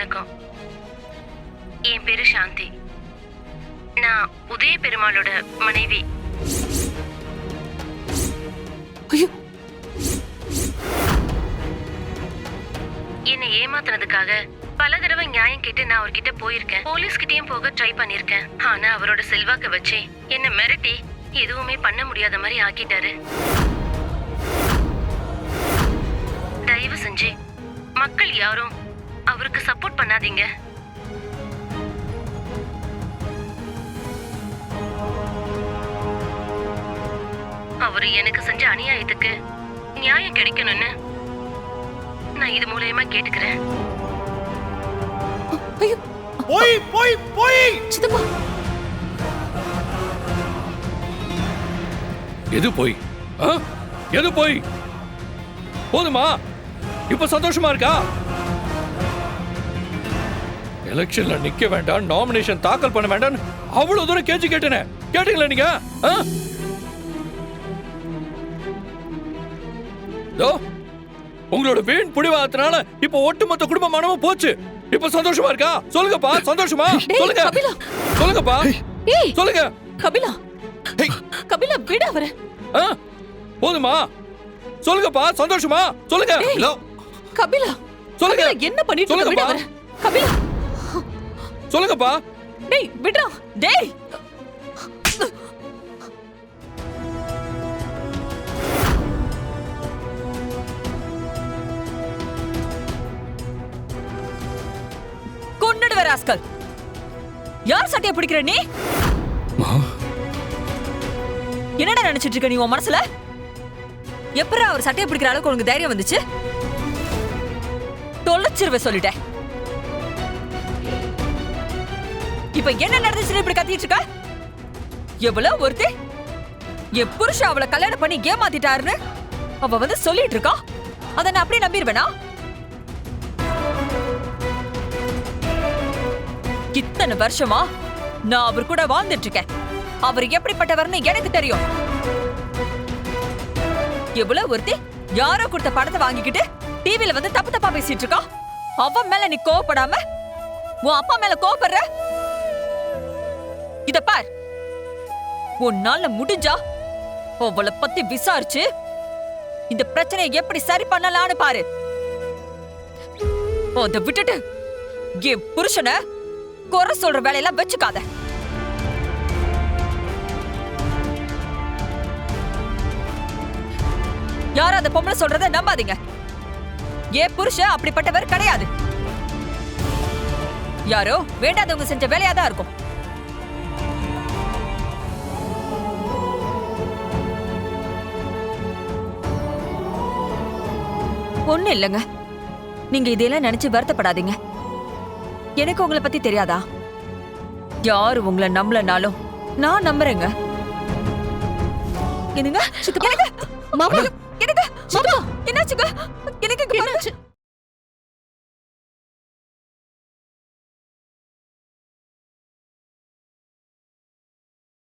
வணக்கம். என் பேரு சாந்தி. நான் உதய பெருமாளோட மனைவி. ஐயோ, என்னை ஏமாத்தினதுக்காக பல தடவை நியாயம் கேட்டு நான் அவர்கிட்ட போயிருக்கேன். போலீஸ் கிட்டயும் போக ட்ரை பண்ணிருக்கேன். ஆனா அவரோட செல்வாக்க வச்சு என்ன மிரட்டி எதுவுமே பண்ண முடியாத மாதிரி ஆக்கிட்டாரு. தயவு செஞ்சு மக்கள் யாரும் அவருக்கு சப்போர்ட் பண்ணாதீங்க. அவரு எனக்கு செஞ்ச அநியாயத்துக்கு நியாயம் கிடைக்கணும்னு நான் இது மூலமா கேட்டுக்கிறேன். ஐயோ, போய் போய் போய் சித்தப்பா, எது போய்? எது போய்? போதுமா? இப்ப சந்தோஷமா இருக்கா? எலெக்ஷன்ல நிக்க வேண்டாம், நாமினேஷன் தாக்கல் பண்ண வேண்டாம், அவ்வளவு தூரம் கேள்வி கேட்டேனே, கேட்டீங்களா நீங்க? உங்களோட வீண் புடிவாதத்தினால இப்ப ஒட்டுமொத்த குடும்ப மனமும் போச்சு. இப்ப சந்தோஷமா இருக்கா? சொல்லுங்கப்பா, சந்தோஷமா? சொல்லுங்க, சொல்லுங்கப்பா, சொல்லுங்க. கபிலா, கபிலா, விட அவர. போதுமா? சொல்லுங்கப்பா, சந்தோஷமா? சொல்லுங்க. கபிலா, சொல்லுங்க. என்ன பண்ணிட்டு இருக்க? விட அவர. கபிலா, சொல்லுங்கப்பா. டேய், விடுடா. டேய், கொன்னுடுவ ராஸ்கல். யார் சட்டையை பிடிக்கிற நீ? என்னடா நினைச்சிட்டு இருக்க நீ உன் மனசுல? எப்பரா அவர் சட்டையை பிடிக்கிற அளவுக்கு உனக்கு தைரியம் வந்துச்சு? தொலைச்சிருவ சொல்லிட்டேன். இப்ப என்ன நடந்துச்சு இப்படி கத்திட்டு இருக்க? எவ்வளவு ஒருத்தி என் புருஷன் அவளை கல்யாணம் பண்ணி ஏமாத்திட்டாருன்னு அவ வந்து சொல்லிட்டு இருக்கா. அதை நான் அப்படியே நம்பிடுவேனா? இத்தனை வருஷமா நான் அவர் கூட வாழ்ந்துட்டு இருக்கேன். அவர் எப்படிப்பட்டவர்னு எனக்கு தெரியும். எவ்வளவு ஒருத்தி யாரோ கொடுத்த படத்தை வாங்கிக்கிட்டு டிவில வந்து தப்பு தப்பா பேசிட்டு இருக்கா. அவன் மேல நீ கோவப்படாம உன் அப்பா மேல கோவப்படுற. இத பார், உன்னால முடிஞ்சா அவளை பத்தி விசாரிச்சு இந்த பிரச்சனையை எப்படி சரி பண்ணலான்னு பாரு. அதை விட்டுட்டு என் புருஷனை குறை சொல்ற வேலையெல்லாம் வச்சுக்காத. யாரும் அந்த பொம்பளை சொல்றத நம்பாதீங்க. என் புருஷன் அப்படிப்பட்டவர் கிடையாது. யாரோ வேண்டாதவங்க செஞ்ச வேலையாதான் இருக்கும். ஒண்ணு இல்லைங்க, நீங்க இதெல்லாம் நினைச்சு வருத்தப்படாதீங்க. எனக்கு உங்களை பத்தி தெரியாதா? யாரு உங்களை நம்பலனாலும் நான் நம்புறேங்க. என்னங்க? எனக்கு என்னாச்சுங்க? எனக்கு